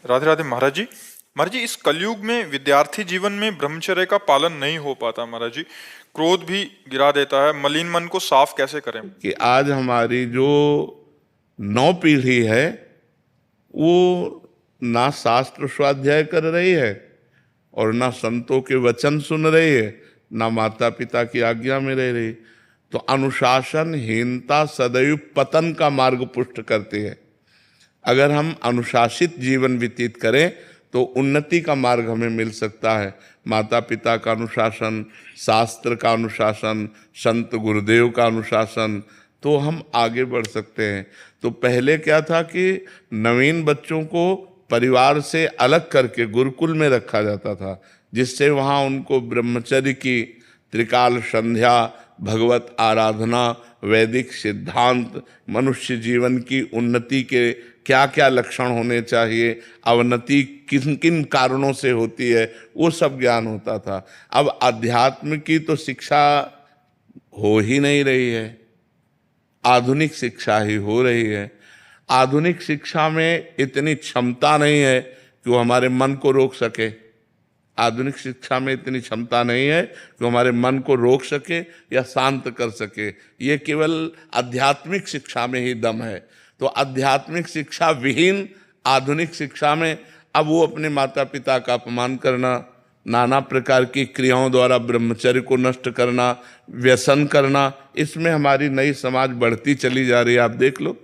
राधे राधे महाराज जी। महाराज जी, इस कलयुग में विद्यार्थी जीवन में ब्रह्मचर्य का पालन नहीं हो पाता महाराज जी। क्रोध भी गिरा देता है, मलिन मन को साफ कैसे करें? कि आज हमारी जो नौ पीढ़ी है वो ना शास्त्र स्वाध्याय कर रही है और ना संतों के वचन सुन रही है, ना माता पिता की आज्ञा में रह रही। तो अनुशासनहीनता सदैव पतन का मार्ग पुष्ट करती है। अगर हम अनुशासित जीवन व्यतीत करें तो उन्नति का मार्ग हमें मिल सकता है। माता पिता का अनुशासन, शास्त्र का अनुशासन, संत गुरुदेव का अनुशासन, तो हम आगे बढ़ सकते हैं। तो पहले क्या था कि नवीन बच्चों को परिवार से अलग करके गुरुकुल में रखा जाता था, जिससे वहाँ उनको ब्रह्मचर्य की त्रिकाल संध्या, भगवत आराधना, वैदिक सिद्धांत, मनुष्य जीवन की उन्नति के क्या क्या लक्षण होने चाहिए, अवनति किन किन कारणों से होती है, वो सब ज्ञान होता था। अब अध्यात्म की तो शिक्षा हो ही नहीं रही है, आधुनिक शिक्षा ही हो रही है। आधुनिक शिक्षा में इतनी क्षमता नहीं है कि वो हमारे मन को रोक सके। आधुनिक शिक्षा में इतनी क्षमता नहीं है कि हमारे मन को रोक सके या शांत कर सके। ये केवल आध्यात्मिक शिक्षा में ही दम है। तो आध्यात्मिक शिक्षा विहीन आधुनिक शिक्षा में अब वो अपने माता पिता का अपमान करना, नाना प्रकार की क्रियाओं द्वारा ब्रह्मचर्य को नष्ट करना, व्यसन करना, इसमें हमारी नई समाज बढ़ती चली जा रही है। आप देख लो,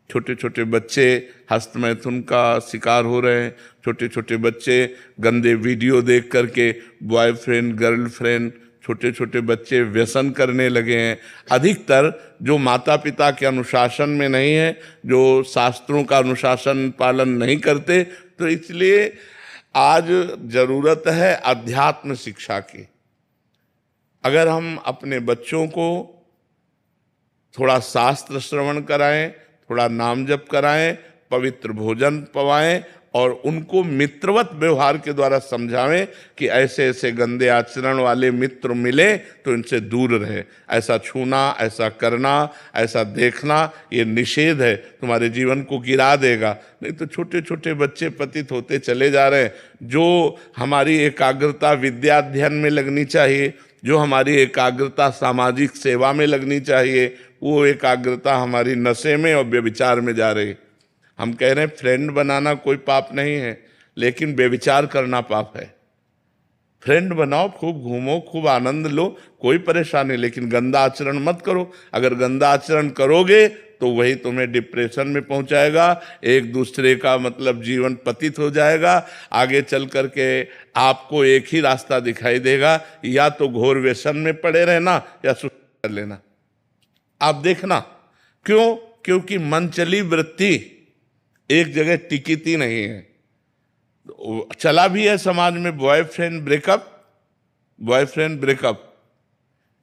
छोटे छोटे बच्चे हस्त मैथुन का शिकार हो रहे हैं। छोटे छोटे बच्चे गंदे वीडियो देख करके बॉयफ्रेंड गर्लफ्रेंड, छोटे छोटे बच्चे व्यसन करने लगे हैं। अधिकतर जो माता पिता के अनुशासन में नहीं है, जो शास्त्रों का अनुशासन पालन नहीं करते, तो इसलिए आज जरूरत है अध्यात्म शिक्षा की। अगर हम अपने बच्चों को थोड़ा शास्त्र श्रवण कराएं, थोड़ा नाम जप कराएं, पवित्र भोजन पवाएं और उनको मित्रवत व्यवहार के द्वारा समझावें कि ऐसे ऐसे गंदे आचरण वाले मित्र मिले तो इनसे दूर रहे। ऐसा छूना, ऐसा करना, ऐसा देखना ये निषेध है, तुम्हारे जीवन को गिरा देगा। नहीं तो छोटे छोटे बच्चे पतित होते चले जा रहे हैं। जो हमारी एकाग्रता विद्याध्ययन में लगनी चाहिए, जो हमारी एकाग्रता सामाजिक सेवा में लगनी चाहिए, वो एकाग्रता हमारी नशे में और व्यभिचार में जा रही। हम कह रहे हैं फ्रेंड बनाना कोई पाप नहीं है, लेकिन व्यभिचार करना पाप है। फ्रेंड बनाओ, खूब घूमो, खूब आनंद लो, कोई परेशानी, लेकिन गंदा आचरण मत करो। अगर गंदा आचरण करोगे तो वही तुम्हें डिप्रेशन में पहुंचाएगा, एक दूसरे का मतलब जीवन पतित हो जाएगा। आगे चल करके आपको एक ही रास्ता दिखाई देगा, या तो घोर व्यसन में पड़े रहना या सुसाइड कर लेना। आप देखना, क्यों? क्योंकि मनचली वृत्ति एक जगह टिकती नहीं है। चला भी है समाज में बॉयफ्रेंड ब्रेकअप, बॉयफ्रेंड ब्रेकअप।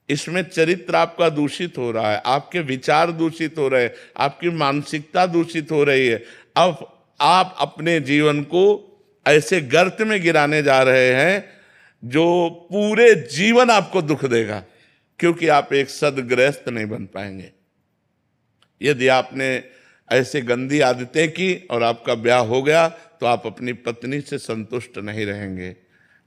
इसमें चरित्र आपका दूषित हो रहा है, आपके विचार दूषित हो रहे हैं, आपकी मानसिकता दूषित हो रही है। अब आप अपने जीवन को ऐसे गर्त में गिराने जा रहे हैं जो पूरे जीवन आपको दुख देगा, क्योंकि आप एक सद्गृहस्थ नहीं बन पाएंगे। यदि आपने ऐसे गंदी आदतें की और आपका ब्याह हो गया तो आप अपनी पत्नी से संतुष्ट नहीं रहेंगे,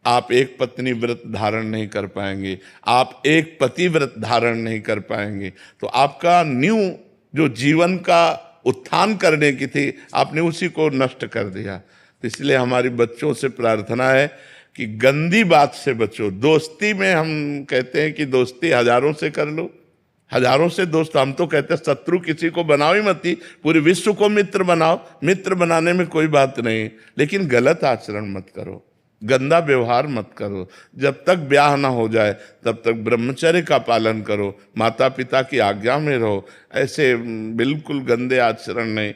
आप एक पत्नी व्रत धारण नहीं कर पाएंगे, आप एक पति व्रत धारण नहीं कर पाएंगे। तो आपका न्यू जो जीवन का उत्थान करने की थी, आपने उसी को नष्ट कर दिया। तो इसलिए हमारी बच्चों से प्रार्थना है कि गंदी बात से बचो। दोस्ती में हम कहते हैं कि दोस्ती हजारों से कर लो, हजारों से दोस्त। हम तो कहते हैं शत्रु किसी को बनाओ ही मत, पूरे विश्व को मित्र बनाओ। मित्र बनाने में कोई बात नहीं, लेकिन गलत आचरण मत करो, गंदा व्यवहार मत करो। जब तक ब्याह ना हो जाए तब तक ब्रह्मचर्य का पालन करो, माता पिता की आज्ञा में रहो, ऐसे बिल्कुल गंदे आचरण नहीं।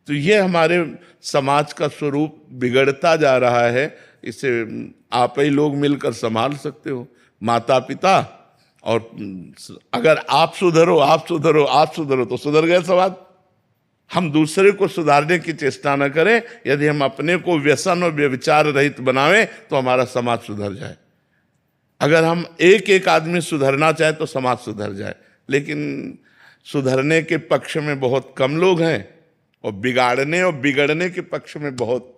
तो ये हमारे समाज का स्वरूप बिगड़ता जा रहा है। इसे आप ही लोग मिलकर संभाल सकते हो, माता पिता। और अगर आप सुधरो, आप सुधरो, आप सुधरो तो सुधर गए समाज। हम दूसरे को सुधारने की चेष्टा न करें। यदि हम अपने को व्यसन और व्यभिचार रहित बनावें तो हमारा समाज सुधर जाए। अगर हम एक एक आदमी सुधरना चाहे तो समाज सुधर जाए, लेकिन सुधरने के पक्ष में बहुत कम लोग हैं और बिगाड़ने और बिगड़ने के पक्ष में बहुत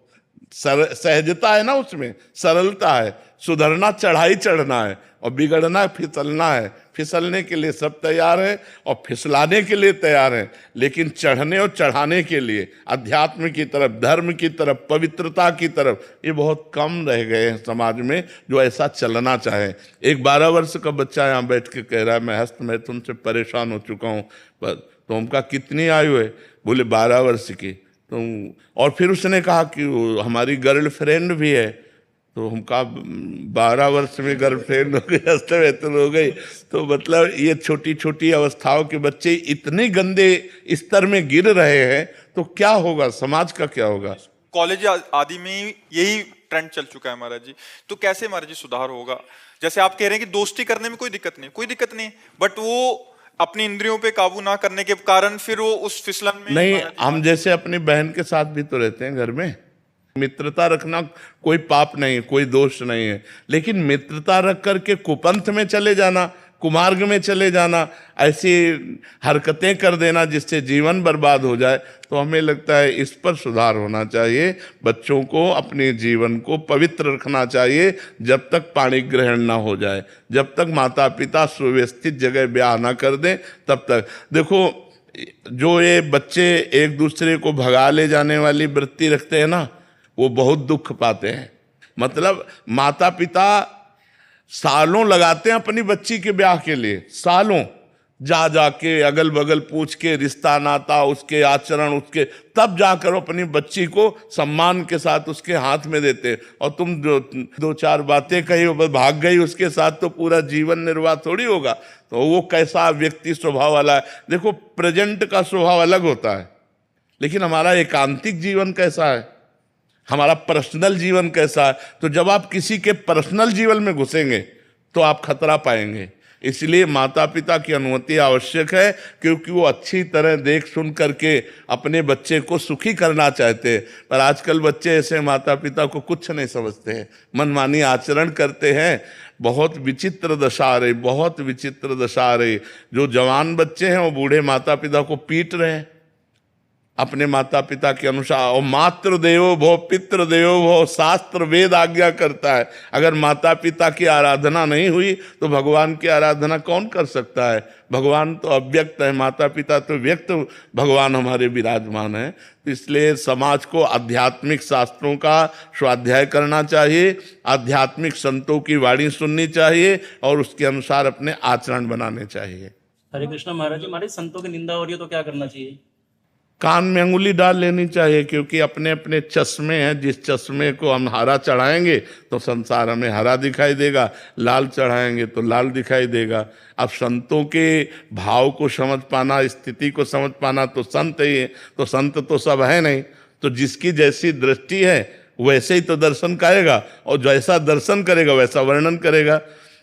सहजता है ना, उसमें सरलता है। सुधरना चढ़ाई चढ़ना है और बिगड़ना फिसलना है। फिसलने के लिए सब तैयार है और फिसलाने के लिए तैयार है, लेकिन चढ़ने और चढ़ाने के लिए अध्यात्म की तरफ, धर्म की तरफ, पवित्रता की तरफ ये बहुत कम रह गए हैं समाज में जो ऐसा चलना चाहे। एक 12 वर्ष का बच्चा यहाँ बैठ के कह रहा है मैं हस्तमैथुन से परेशान हो चुका हूँ। तो उनका कितनी आयु है? बोले 12 वर्ष की। तो और फिर उसने कहा कि हमारी गर्लफ्रेंड भी है। तो हम कहा 12 वर्ष में गर्लफ्रेंड हो गई, हस्तमैथुन हो गई। तो मतलब ये छोटी छोटी अवस्थाओं के बच्चे इतने गंदे स्तर में गिर रहे हैं, तो क्या होगा, समाज का क्या होगा? कॉलेज आदि में यही ट्रेंड चल चुका है महाराज जी। तो कैसे महाराज जी सुधार होगा? जैसे आप कह रहे हैं कि दोस्ती करने में कोई दिक्कत नहीं, बट वो अपनी इंद्रियों पे काबू ना करने के कारण फिर वो उस फिसलन में नहीं, हम जैसे अपनी बहन के साथ भी तो रहते हैं घर में। मित्रता रखना कोई पाप नहीं है, कोई दोष नहीं है, लेकिन मित्रता रख करके कुपंथ में चले जाना, कुमार्ग में चले जाना, ऐसी हरकतें कर देना जिससे जीवन बर्बाद हो जाए, तो हमें लगता है इस पर सुधार होना चाहिए। बच्चों को अपने जीवन को पवित्र रखना चाहिए जब तक पाणी ग्रहण ना हो जाए, जब तक माता पिता सुव्यवस्थित जगह ब्याह ना कर दें, तब तक। देखो, जो ये बच्चे एक दूसरे को भगा ले जाने वाली वृत्ति रखते हैं ना, वो बहुत दुख पाते हैं। मतलब माता पिता सालों लगाते हैं अपनी बच्ची के ब्याह के लिए, सालों जा जाके अगल बगल पूछ के रिश्ता नाता, उसके आचरण, उसके, तब जाकर अपनी बच्ची को सम्मान के साथ उसके हाथ में देते। और तुम जो 2-4 बातें कही भाग गई उसके साथ, तो पूरा जीवन निर्वाह थोड़ी होगा। तो वो कैसा व्यक्ति स्वभाव वाला है? देखो, प्रेजेंट का स्वभाव अलग होता है, लेकिन हमारा एकांतिक जीवन कैसा है, हमारा पर्सनल जीवन कैसा है? तो जब आप किसी के पर्सनल जीवन में घुसेंगे तो आप खतरा पाएंगे। इसलिए माता पिता की अनुमति आवश्यक है, क्योंकि वो अच्छी तरह देख सुन करके अपने बच्चे को सुखी करना चाहते हैं। पर आजकल बच्चे ऐसे माता पिता को कुछ नहीं समझते हैं, मनमानी आचरण करते हैं। बहुत विचित्र दशा आ रही, बहुत विचित्र दशा आ रही। जो जवान बच्चे हैं वो बूढ़े माता पिता को पीट रहे हैं अपने माता पिता के अनुसार। और मातृ देवो भव पितृ देवो भव, शास्त्र वेद आज्ञा करता है। अगर माता पिता की आराधना नहीं हुई तो भगवान की आराधना कौन कर सकता है? भगवान तो अव्यक्त है, माता पिता तो व्यक्त भगवान हमारे विराजमान है। तो इसलिए समाज को आध्यात्मिक शास्त्रों का स्वाध्याय करना चाहिए, आध्यात्मिक संतों की वाणी सुननी चाहिए और उसके अनुसार अपने आचरण बनाने चाहिए। हरे कृष्णा महाराज जी, हमारे संतों की निंदा हो रही है तो क्या करना चाहिए? कान में अंगुली डाल लेनी चाहिए, क्योंकि अपने अपने चश्मे हैं। जिस चश्मे को हम हरा चढ़ाएंगे तो संसार हमें हरा दिखाई देगा, लाल चढ़ाएंगे तो लाल दिखाई देगा। अब संतों के भाव को समझ पाना, स्थिति को समझ पाना, तो संत ही है। तो संत तो सब है नहीं, तो जिसकी जैसी दृष्टि है वैसे ही तो दर्शन करेगा, और जैसा दर्शन करेगा वैसा वर्णन करेगा।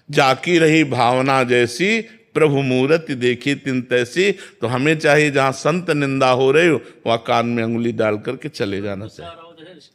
जाकी रही भावना जैसी, प्रभु मूर्ति देखी तिन तैसी। तो हमें चाहिए जहाँ संत निंदा हो रही हो वहाँ कान में अंगुली डाल करके चले जाना चाहिए।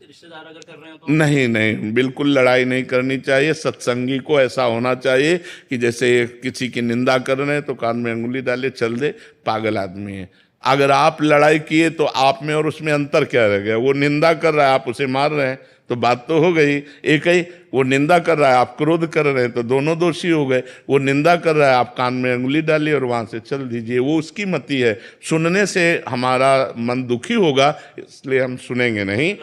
रिश्तेदार अगर कर रहे हैं तो नहीं, बिल्कुल लड़ाई नहीं करनी चाहिए। सत्संगी को ऐसा होना चाहिए कि जैसे किसी की निंदा कर रहे हैं तो कान में अंगुली डाले, चल दे, पागल आदमी है। अगर आप लड़ाई किए तो आप में और उसमें अंतर क्या रह गया? वो निंदा कर रहा है, आप उसे मार रहे हैं, तो बात तो हो गई एक ही। वो निंदा कर रहा है, आप क्रोध कर रहे हैं, तो दोनों दोषी हो गए। वो निंदा कर रहा है, आप कान में अंगुली डालिए और वहां से चल दीजिए। वो उसकी मति है। सुनने से हमारा मन दुखी होगा, इसलिए हम सुनेंगे नहीं।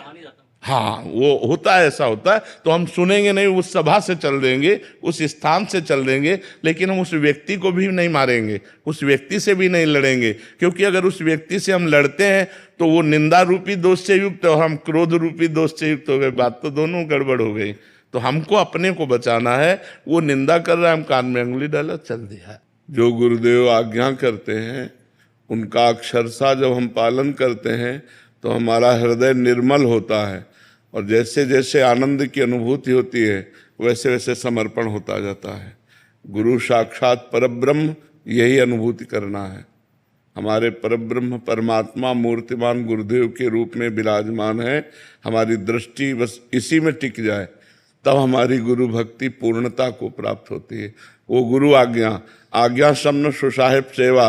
हाँ, वो होता है, ऐसा होता है। तो हम सुनेंगे नहीं, उस सभा से चल देंगे, उस स्थान से चल देंगे, लेकिन हम उस व्यक्ति को भी नहीं मारेंगे, उस व्यक्ति से भी नहीं लड़ेंगे। क्योंकि अगर उस व्यक्ति से हम लड़ते हैं तो वो निंदा रूपी दोष से युक्त और हम क्रोध रूपी दोष से युक्त हो गए। बात तो दोनों गड़बड़ हो गई। तो हमको अपने को बचाना है। वो निंदा कर रहा है, हम कान में अंगुली डाला, चल दिया। जो गुरुदेव आज्ञा करते हैं उनका अक्षरशः जब हम पालन करते हैं तो हमारा हृदय निर्मल होता है, और जैसे जैसे आनंद की अनुभूति होती है वैसे वैसे समर्पण होता जाता है। गुरु साक्षात परब्रह्म, यही अनुभूति करना है। हमारे परब्रह्म परमात्मा मूर्तिमान गुरुदेव के रूप में विराजमान है। हमारी दृष्टि बस इसी में टिक जाए, तब हमारी गुरु भक्ति पूर्णता को प्राप्त होती है। वो गुरु आज्ञा, आज्ञा सम्न सुसाहिब सेवा,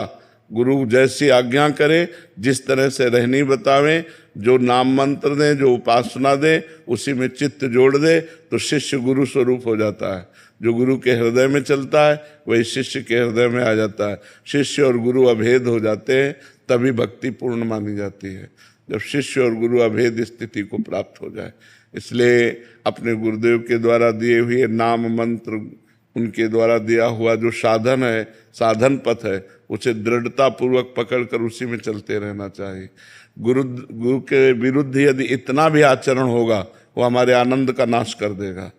गुरु जैसी आज्ञा करे, जिस तरह से रहनी बतावे, जो नाम मंत्र दें, जो उपासना दें, उसी में चित्त जोड़ दे, तो शिष्य गुरु स्वरूप हो जाता है। जो गुरु के हृदय में चलता है वही शिष्य के हृदय में आ जाता है। शिष्य और गुरु अभेद हो जाते हैं, तभी भक्ति पूर्ण मानी जाती है, जब शिष्य और गुरु अभेद स्थिति को प्राप्त हो जाए। इसलिए अपने गुरुदेव के द्वारा दिए हुए नाम मंत्र, उनके द्वारा दिया हुआ जो साधन है, साधन पथ है, उसे दृढ़ता पूर्वक पकड़कर उसी में चलते रहना चाहिए। गुरु के विरुद्ध यदि इतना भी आचरण होगा, वो हमारे आनंद का नाश कर देगा।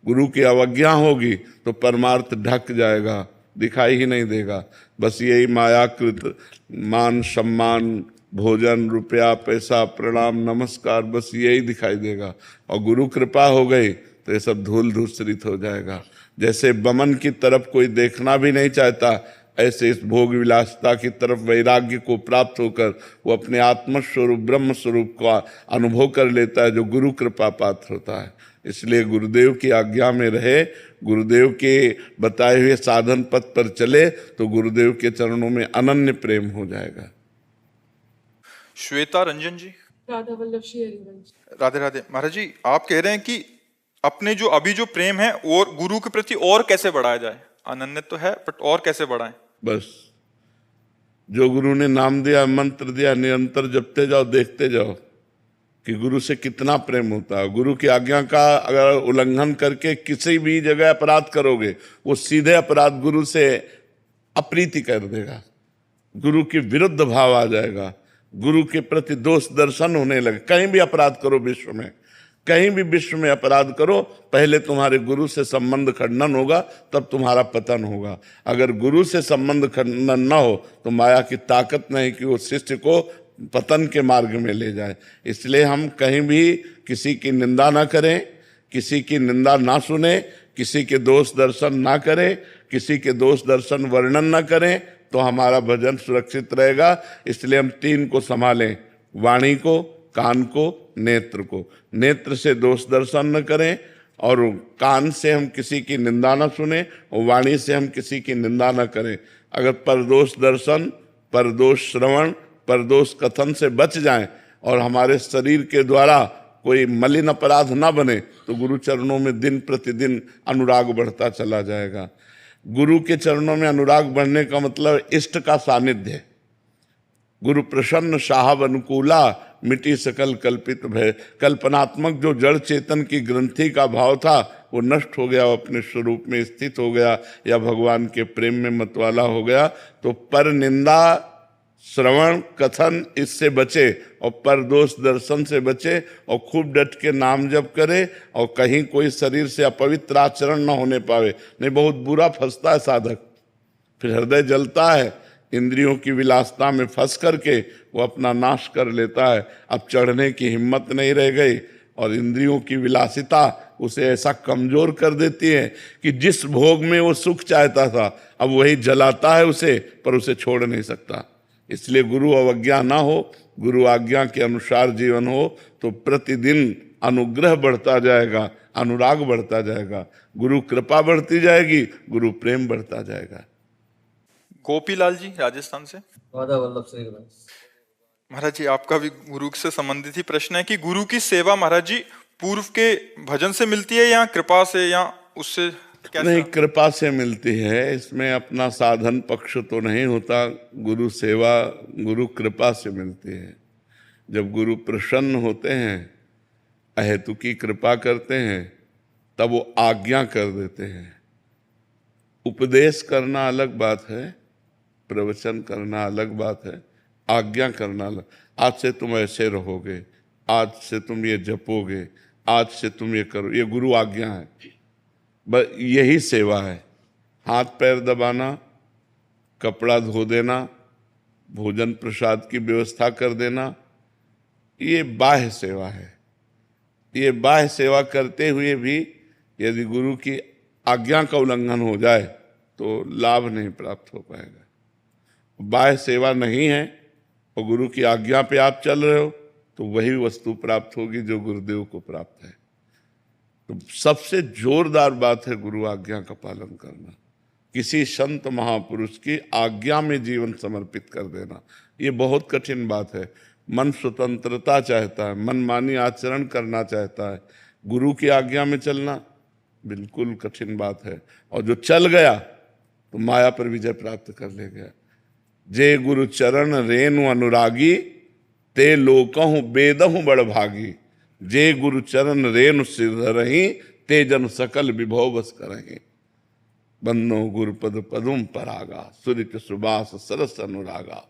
गुरु की अवज्ञा होगी तो परमार्थ ढक जाएगा, दिखाई ही नहीं देगा। बस यही मायाकृत मान सम्मान, भोजन, रुपया, पैसा, प्रणाम, नमस्कार, बस यही दिखाई देगा। और गुरु कृपा हो गई तो ये सब धूल धूसरित हो जाएगा। जैसे बमन की तरफ कोई देखना भी नहीं चाहता, ऐसे इस भोग विलासता की तरफ वैराग्य को प्राप्त होकर वो अपने आत्मस्वरूप ब्रह्म स्वरूप का अनुभव कर लेता है, जो गुरु कृपा पात्र होता है। इसलिए गुरुदेव की आज्ञा में रहे, गुरुदेव के बताए हुए साधन पथ पर चले, तो गुरुदेव के चरणों में अनन्य प्रेम हो जाएगा। श्वेता रंजन जी। राधा वल्लभ श्री हरिवंश। राधे राधे। महाराज जी, आप कह रहे हैं कि अपने जो अभी जो प्रेम है और गुरु के प्रति और कैसे बढ़ाया जाए? अनन्य तो है, बट और कैसे बढ़ाएं? बस जो गुरु ने नाम दिया, मंत्र दिया, निरंतर जपते जाओ, देखते जाओ कि गुरु से कितना प्रेम होता है। गुरु की आज्ञा का अगर उल्लंघन करके किसी भी जगह अपराध करोगे, वो सीधे अपराध गुरु से अप्रीति कर देगा, गुरु के विरुद्ध भाव आ जाएगा, गुरु के प्रति दोष दर्शन होने लगे। कहीं भी अपराध करो विश्व में, कहीं भी विश्व में अपराध करो, पहले तुम्हारे गुरु से संबंध खंडन होगा, तब तुम्हारा पतन होगा। अगर गुरु से संबंध खंडन न हो तो माया की ताकत नहीं कि वो शिष्य को पतन के मार्ग में ले जाए। इसलिए हम कहीं भी किसी की निंदा ना करें, किसी की निंदा ना सुने, किसी के दोष दर्शन ना करें, किसी के दोष दर्शन वर्णन ना करें, तो हमारा भजन सुरक्षित रहेगा। इसलिए हम तीन को संभालें, वाणी को, कान को, नेत्र को। नेत्र से दोष दर्शन न करें, और कान से हम किसी की निंदा न सुने, और वाणी से हम किसी की निंदा न करें। अगर परदोष दर्शन, परदोष श्रवण, परदोष कथन से बच जाएं और हमारे शरीर के द्वारा कोई मलिन अपराध ना बने, तो गुरु चरणों में दिन प्रतिदिन अनुराग बढ़ता चला जाएगा। गुरु के चरणों में अनुराग बढ़ने का मतलब इष्ट का सानिध्य। गुरु प्रसन्न साहब अनुकूला, मिटी सकल कल्पित भय। कल्पनात्मक जो जड़ चेतन की ग्रंथि का भाव था वो नष्ट हो गया, वो अपने स्वरूप में स्थित हो गया, या भगवान के प्रेम में मतवाला हो गया। तो पर निंदा, श्रवण, कथन इससे बचे, और परदोष दर्शन से बचे, और खूब डट के नाम जप करे, और कहीं कोई शरीर से अपवित्र आचरण न होने पावे। नहीं, बहुत बुरा फंसता है साधक, फिर हृदय जलता है, इंद्रियों की विलासता में फंस करके वो अपना नाश कर लेता है। अब चढ़ने की हिम्मत नहीं रह गई, और इंद्रियों की विलासिता उसे ऐसा कमजोर कर देती है कि जिस भोग में वो सुख चाहता था, अब वही जलाता है उसे, पर उसे छोड़ नहीं सकता। इसलिए गुरु अवज्ञा ना हो, गुरु आज्ञा के अनुसार जीवन हो, तो प्रतिदिन अनुग्रह बढ़ता जाएगा, अनुराग बढ़ता जाएगा, गुरु कृपा बढ़ती जाएगी, गुरु प्रेम बढ़ता जाएगा। गोपीलाल जी राजस्थान से। राधा वल्लभ श्री हरिवंश। महाराज जी, आपका भी गुरु से संबंधित ही प्रश्न है कि गुरु की सेवा महाराज जी पूर्व के भजन से मिलती है या कृपा से, या उससे कैसा? नहीं, कृपा से मिलती है। इसमें अपना साधन पक्ष तो नहीं होता। गुरु सेवा गुरु कृपा से मिलती है। जब गुरु प्रसन्न होते हैं, अहेतुकी कृपा करते हैं, तब वो आज्ञा कर देते हैं। उपदेश करना अलग बात है, प्रवचन करना अलग बात है, आज्ञा करना अलग। आज से तुम ऐसे रहोगे, आज से तुम ये जपोगे, आज से तुम ये करो, ये गुरु आज्ञा है। बस यही सेवा है। हाथ पैर दबाना, कपड़ा धो देना, भोजन प्रसाद की व्यवस्था कर देना, ये बाह्य सेवा है। ये बाह्य सेवा करते हुए भी यदि गुरु की आज्ञा का उल्लंघन हो जाए तो लाभ नहीं प्राप्त हो पाएगा। बाह्य सेवा नहीं है और गुरु की आज्ञा पे आप चल रहे हो, तो वही वस्तु प्राप्त होगी जो गुरुदेव को प्राप्त है। तो सबसे जोरदार बात है गुरु आज्ञा का पालन करना, किसी संत महापुरुष की आज्ञा में जीवन समर्पित कर देना, ये बहुत कठिन बात है। मन स्वतंत्रता चाहता है, मनमानी आचरण करना चाहता है, गुरु की आज्ञा में चलना बिल्कुल कठिन बात है। और जो चल गया तो माया पर विजय प्राप्त कर ले गया। जे गुरु चरण रेणु अनुरागी, ते लोकहु बेदहु बड़ भागी। जे गुरु चरण रेणु सिर रही, ते जन सकल विभव बस करही। बन्नो गुरुपद पदुम परागा, सुरित सुबास सरस अनुरागा।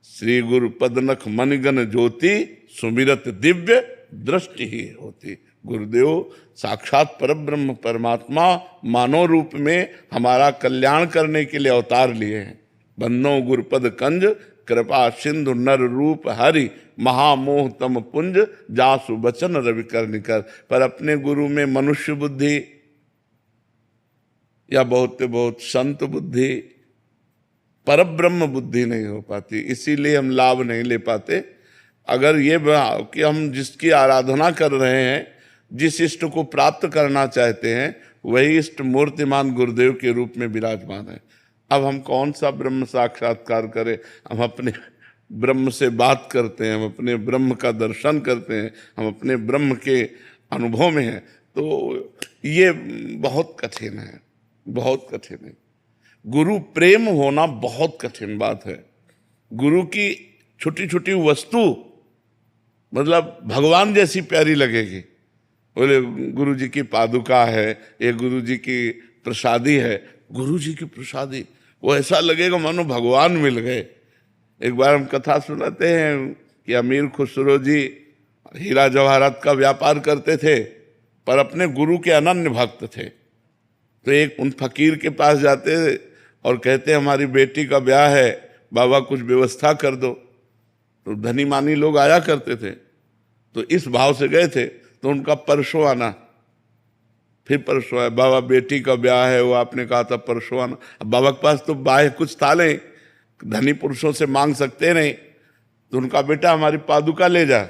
श्री गुरु पद नख मनगन ज्योति, सुमिरत दिव्य दृष्टि ही होती। गुरुदेव साक्षात परब्रह्म परमात्मा मानव रूप में हमारा कल्याण करने के लिए अवतार लिए हैं। बन्नो गुरुपद कंज, कृपा सिंधु नर रूप हरि। महामोह तम पुंज, जासु बचन रवि कर निकर। पर अपने गुरु में मनुष्य बुद्धि या बहुत संत बुद्धि, परब्रह्म बुद्धि नहीं हो पाती, इसीलिए हम लाभ नहीं ले पाते। अगर ये कि हम जिसकी आराधना कर रहे हैं, जिस इष्ट को प्राप्त करना चाहते हैं, वही इष्ट मूर्तिमान गुरुदेव के रूप में विराजमान है। अब हम कौन सा ब्रह्म साक्षात्कार करें? हम अपने ब्रह्म से बात करते हैं, हम अपने ब्रह्म का दर्शन करते हैं, हम अपने ब्रह्म के अनुभव में हैं। तो ये बहुत कठिन है, बहुत कठिन है। गुरु प्रेम होना बहुत कठिन बात है। गुरु की छोटी छोटी वस्तु मतलब भगवान जैसी प्यारी लगेगी। बोले गुरु जी की पादुका है, ये गुरु जी की प्रसादी है, गुरु जी की प्रसादी, वो ऐसा लगेगा मानो भगवान मिल गए। एक बार हम कथा सुनाते हैं कि अमीर खुसरो जी हीरा जवाहरात का व्यापार करते थे, पर अपने गुरु के अनन्य भक्त थे। तो एक उन फकीर के पास जाते और कहते हमारी बेटी का ब्याह है, बाबा कुछ व्यवस्था कर दो। तो धनी मानी लोग आया करते थे, तो इस भाव से गए थे। तो उनका परसों आना, फिर परसों आया, बाबा बेटी का ब्याह है, वो आपने कहा था परसों आना। अब बाबा के पास तो बाह्य कुछ था नहीं, धनी पुरुषों से मांग सकते नहीं। तो उनका बेटा हमारी पादुका ले जा।